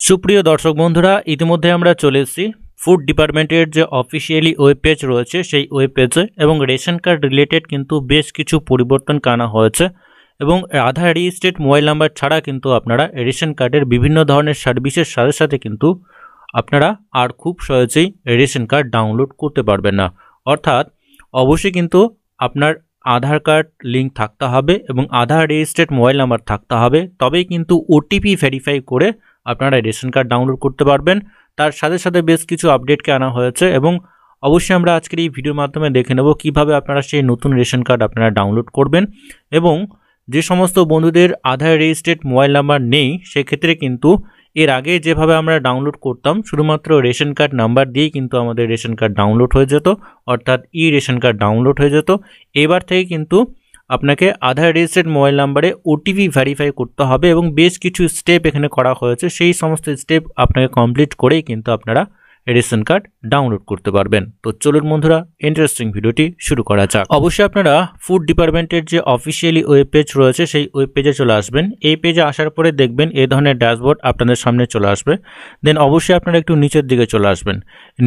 সুপ্রিয় দর্শক বন্ধুরা, ইতিমধ্যে আমরা চলে এসেছি ফুড ডিপার্টমেন্টের যে অফিসিয়ালি ওয়েব পেজ রয়েছে সেই ওয়েব পেজে, এবং রেশন কার্ড রিলেটেড কিন্তু বেশ কিছু পরিবর্তন আনা হয়েছে। এবং আধার রেজিস্ট্রেড মোবাইল নাম্বার ছাড়া কিন্তু আপনারা রেশন কার্ডের বিভিন্ন ধরনের সার্ভিসের সাথে সাথে কিন্তু আপনারা আর খুব সহজেই রেশন কার্ড ডাউনলোড করতে পারবেন না। অর্থাৎ অবশ্যই কিন্তু আপনার আধার কার্ড লিঙ্ক থাকতে হবে এবং আধার রেজিস্ট্রেড মোবাইল নাম্বার থাকতে হবে, তবেই কিন্তু ওটিপি ভেরিফাই করে আপনারা রেশন কার্ড ডাউনলোড করতে পারবেন। তার সাথে সাথে বেশ কিছু আপডেটকে আনা হয়েছে, এবং অবশ্যই আমরা আজকের এই ভিডিওর মাধ্যমে দেখে নেব কিভাবে আপনারা সেই নতুন রেশন কার্ড আপনারা ডাউনলোড করবেন। এবং যে সমস্ত বন্ধুদের আধার রেজিস্ট্রেড মোবাইল নাম্বার নেই, সেক্ষেত্রে কিন্তু এর আগে যেভাবে আমরা ডাউনলোড করতাম শুধুমাত্র রেশন কার্ড নাম্বার দিয়েই কিন্তু আমাদের রেশন কার্ড ডাউনলোড হয়ে যেত, অর্থাৎ ই রেশন কার্ড ডাউনলোড হয়ে যেত। এবার থেকে কিন্তু আপনাকে আধার রেজিস্ট্রেড মোবাইল নাম্বারে ওটিপি ভেরিফাই করতে হবে, এবং বেশ কিছু স্টেপ এখানে করা হয়েছে। সেই সমস্ত স্টেপ আপনাকে কমপ্লিট করেই কিন্তু আপনারা রেশন কার্ড ডাউনলোড করতে পারবেন। তো চলুন বন্ধুরা, ইন্টারেস্টিং ভিডিওটি শুরু করা যাক। অবশ্যই আপনারা ফুড ডিপার্টমেন্টের যে অফিসিয়ালি ওয়েব পেজ রয়েছে সেই ওয়েব পেজে চলে আসবেন। এই পেজে আসার পরে দেখবেন এই ধরনের ড্যাশবোর্ড আপনাদের সামনে চলে আসবে। দেন অবশ্যই আপনারা একটু নিচের দিকে চলে আসবেন।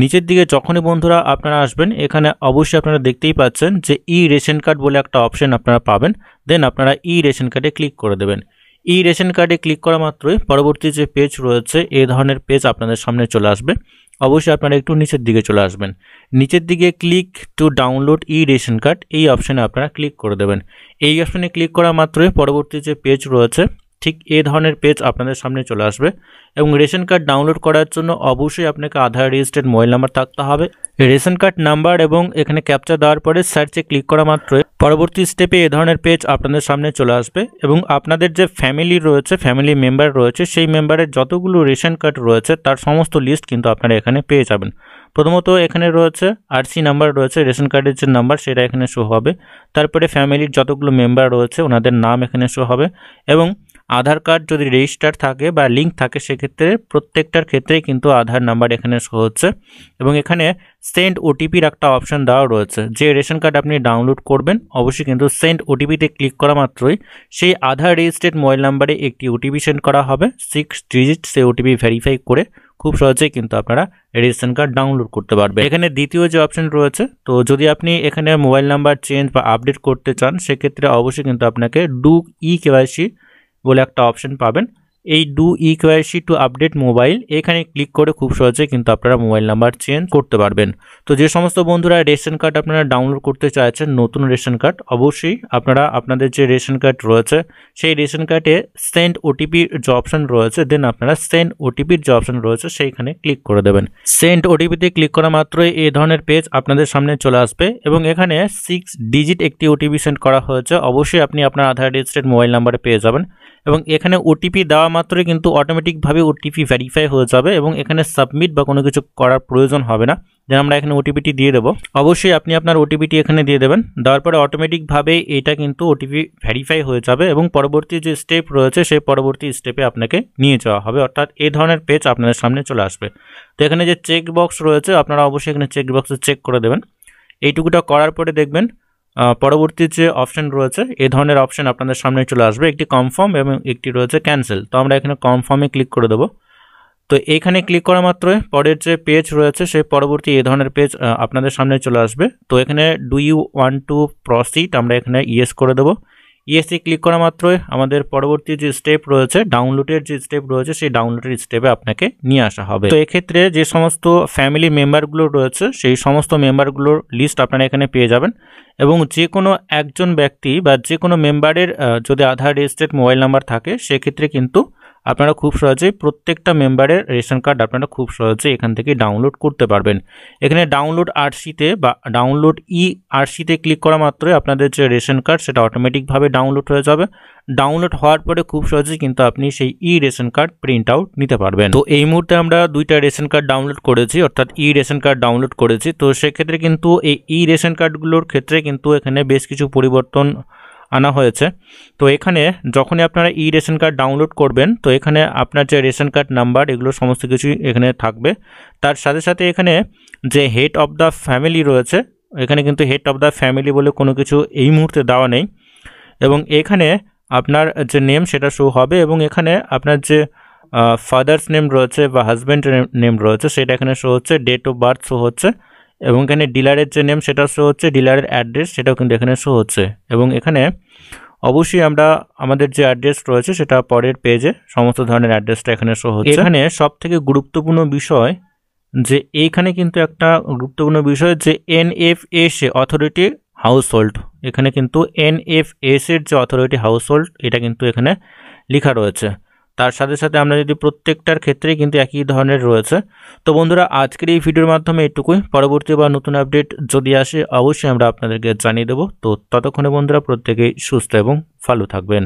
নিচের দিকে যখনই বন্ধুরা আপনারা আসবেন, এখানে অবশ্যই আপনারা দেখতেই পাচ্ছেন যে ই রেশন কার্ড বলে একটা অপশন আপনারা পাবেন। দেন আপনারা ই রেশন কার্ডে ক্লিক করে দেবেন। ই রেশন কার্ডে ক্লিক করা মাত্রই পরবর্তী যে পেজ রয়েছে এই ধরনের পেজ আপনাদের সামনে চলে আসবে। অবশ্যই আপনারা একটু নিচের দিকে চলে আসবেন। নিচের দিকে click to download E ration card, এই অপশানে আপনারা ক্লিক করে দেবেন। এই অপশানে ক্লিক করা মাত্রই পরবর্তী যে পেজ রয়েছে ঠিক এই ধরনের পেজ আপনাদের সামনে চলে আসবে। এবং রেশন কার্ড ডাউনলোড করার জন্য অবশ্যই আপনাকে আধার রেজিস্ট্রেড মোবাইল নাম্বার থাকতে হবে। রেশন কার্ড নাম্বার এবং এখানে ক্যাপচা দেওয়ার পরে সার্চে ক্লিক করা মাত্রই পরবর্তী স্টেপে এই ধরনের পেজ আপনাদের সামনে চলে আসবে। এবং আপনাদের যে ফ্যামিলি রয়েছে, ফ্যামিলি মেম্বার রয়েছে, সেই মেম্বারের যতগুলো রেশন কার্ড রয়েছে তার সমস্ত লিস্ট কিন্তু আপনারা এখানে পেয়ে যাবেন। প্রথমত এখানে রয়েছে আরসি নাম্বার রয়েছে, রেশন কার্ডের যে নাম্বার সেটা এখানে শো হবে। তারপরে ফ্যামিলির যতগুলো মেম্বার রয়েছে ওনাদের নাম এখানে শো হবে। এবং আধার কার্ড যদি রেজিস্টার থাকে বা লিঙ্ক থাকে, সেক্ষেত্রে প্রত্যেকটার ক্ষেত্রেই কিন্তু আধার নাম্বার এখানে শো হচ্ছে। এবং এখানে সেন্ড ওটিপির একটা অপশন দেওয়া রয়েছে। যে রেশন কার্ড আপনি ডাউনলোড করবেন অবশ্যই কিন্তু সেন্ড ওটিপিতে ক্লিক করা মাত্রই সেই আধার রেজিস্ট্রেড মোবাইল নাম্বারে একটি ওটিপি সেন্ড করা হবে 6 ডিজিট। সেই ওটিপি ভেরিফাই করে খুব সহজেই কিন্তু আপনারা রেশন কার্ড ডাউনলোড করতে পারবেন। এখানে দ্বিতীয় যে অপশন রয়েছে, তো যদি আপনি এখানে মোবাইল নাম্বার চেঞ্জ বা আপডেট করতে চান, সেক্ষেত্রে অবশ্যই কিন্তু আপনাকে ডু ই কেওয়াইসি বলে একটা অপশন পাবেন। এই do e KYC to update mobile, এখানে ক্লিক করে খুব সহজে কিন্তু আপনারা মোবাইল নাম্বার চেঞ্জ করতে পারবেন। তো যে সমস্ত বন্ধুরা রেশন কার্ড আপনারা ডাউনলোড করতে চাইছেন, নতুন রেশন কার্ড, অবশ্যই আপনারা আপনাদের যে রেশন কার্ড রয়েছে সেই রেশন কার্ডে সেন্ড ওটিপির যে অপশন রয়েছে, দেন আপনারা সেন্ড ওটিপির যে অপশন রয়েছে সেইখানে ক্লিক করে দেবেন। সেন্ড ওটিপিতে ক্লিক করা মাত্রই এই ধরনের পেজ আপনাদের সামনে চলে আসবে। এবং এখানে 6 ডিজিট একটি ওটিপি সেন্ড করা হয়েছে। অবশ্যই আপনি আপনার আধার রেজিস্ট্রেড মোবাইল নাম্বারে পেয়ে যাবেন। এবং এখানে ওটিপি দেওয়া মাত্রই কিন্তু অটোমেটিকভাবে ওটিপি ভেরিফাই হয়ে যাবে, এবং এখানে সাবমিট বা কোনো কিছু করার প্রয়োজন হবে না। যেন আমরা এখানে ওটিপিটি দিয়ে দেবো। অবশ্যই আপনি আপনার ওটিপিটি এখানে দিয়ে দেবেন। দেওয়ার পরে অটোমেটিকভাবে এটা কিন্তু ওটিপি ভেরিফাই হয়ে যাবে, এবং পরবর্তী যে স্টেপ রয়েছে সেই পরবর্তী স্টেপে আপনাকে নিয়ে যাওয়া হবে। অর্থাৎ এই ধরনের পেজ আপনাদের সামনে চলে আসবে। তো এখানে যে চেক বক্স রয়েছে আপনারা অবশ্যই এখানে চেক বক্সে চেক করে দেবেন। এইটুকুটা করার পরে দেখবেন পরবর্তী যে অপশন রয়েছে এই ধরনের অপশন আপনাদের সামনে চলে আসবে। একটি কনফার্ম এবং একটি রয়েছে ক্যান্সেল। তো আমরা এখানে কনফার্মে ক্লিক করে দেবো। তো এইখানে ক্লিক করা মাত্রই পরের যে পেজ রয়েছে সেই পরবর্তী এই ধরনের পেজ আপনাদের সামনে চলে আসবে। তো এখানে do you want to proceed, আমরা এখানে ইয়েস করে দেবো। ইয়েসে ক্লিক করা মাত্রই আমাদের পরবর্তী যে স্টেপ রয়েছে, ডাউনলোডের যে স্টেপ রয়েছে, সেই ডাউনলোডের স্টেপে আপনাকে নিয়ে আসা হবে। তো এক্ষেত্রে যে সমস্ত ফ্যামিলি মেম্বারগুলো রয়েছে সেই সমস্ত মেম্বারগুলোর লিস্ট আপনারা এখানে পেয়ে যাবেন। এবং যে কোনো একজন ব্যক্তি বা যে কোনো মেম্বারের যদি আধার রেজিস্ট্রেড মোবাইল নাম্বার থাকে, সেক্ষেত্রে কিন্তু আপনারা খুব সহজেই প্রত্যেকটা মেম্বারের রেশন কার্ড আপনারা খুব সহজেই এখান থেকে ডাউনলোড করতে পারবেন। এখানে ডাউনলোড আরসিতে বা ডাউনলোড ই আরসিতে ক্লিক করা মাত্রই আপনাদের যে রেশন কার্ড সেটা অটোমেটিকভাবে ডাউনলোড হয়ে যাবে। ডাউনলোড হওয়ার পরে খুব সহজেই কিন্তু আপনি সেই ই রেশন কার্ড প্রিন্ট আউট নিতে পারবেন। তো এই মুহূর্তে আমরা দুইটা রেশন কার্ড ডাউনলোড করেছি, অর্থাৎ ই রেশন কার্ড ডাউনলোড করেছি। তো সেক্ষেত্রে কিন্তু এই ই রেশন কার্ডগুলোর ক্ষেত্রে কিন্তু এখানে বেশ কিছু পরিবর্তন আনা হয়েছে। তো এখানে যখনই আপনারা ই রেশন কার্ড ডাউনলোড করবেন, তো এখানে আপনার যে রেশন কার্ড নাম্বার এগুলো সমস্ত কিছুই এখানে থাকবে। তার সাথে সাথে এখানে যে হেড অফ দ্য ফ্যামিলি রয়েছে, এখানে কিন্তু হেড অফ দ্য ফ্যামিলি বলে কোনো কিছু এই মুহূর্তে দেওয়া নেই। এবং এখানে আপনার যে নেম সেটা শো হবে, এবং এখানে আপনার যে ফাদার্স নেম রয়েছে বা হাজব্যান্ডের নেম রয়েছে সেটা এখানে শো হচ্ছে, ডেট অফ বার্থ শো হচ্ছে, এবং এখানে ডিলারের যে নেম সেটা শো হচ্ছে, ডিলারের অ্যাড্রেস সেটাও কিন্তু এখানে শো হচ্ছে। এবং এখানে অবশ্যই আমরা আমাদের যে অ্যাড্রেস রয়েছে সেটা পরের পেজে সমস্ত ধরনের অ্যাড্রেসটা এখানে শো হচ্ছে। এখানে সব থেকে গুরুত্বপূর্ণ বিষয় যে এইখানে কিন্তু একটা গুরুত্বপূর্ণ বিষয় যে NFS অথরিটি হাউস হোল্ড, এখানে কিন্তু NFS এর যে অথরিটি হাউস হোল্ড এটা কিন্তু এখানে লেখা রয়েছে। তার সাথে সাথে আমরা যদি প্রত্যেকটার ক্ষেত্রে কিন্তু একই ধরনের রয়েছে। তো বন্ধুরা আজকের এই ভিডিওর মাধ্যমে এটুকুই, পরবর্তী বা নতুন আপডেট যদি আসে অবশ্যই আমরা আপনাদেরকে জানিয়ে দেবো। তো ততক্ষণে বন্ধুরা প্রত্যেকেই সুস্থ এবং ভালো থাকবেন।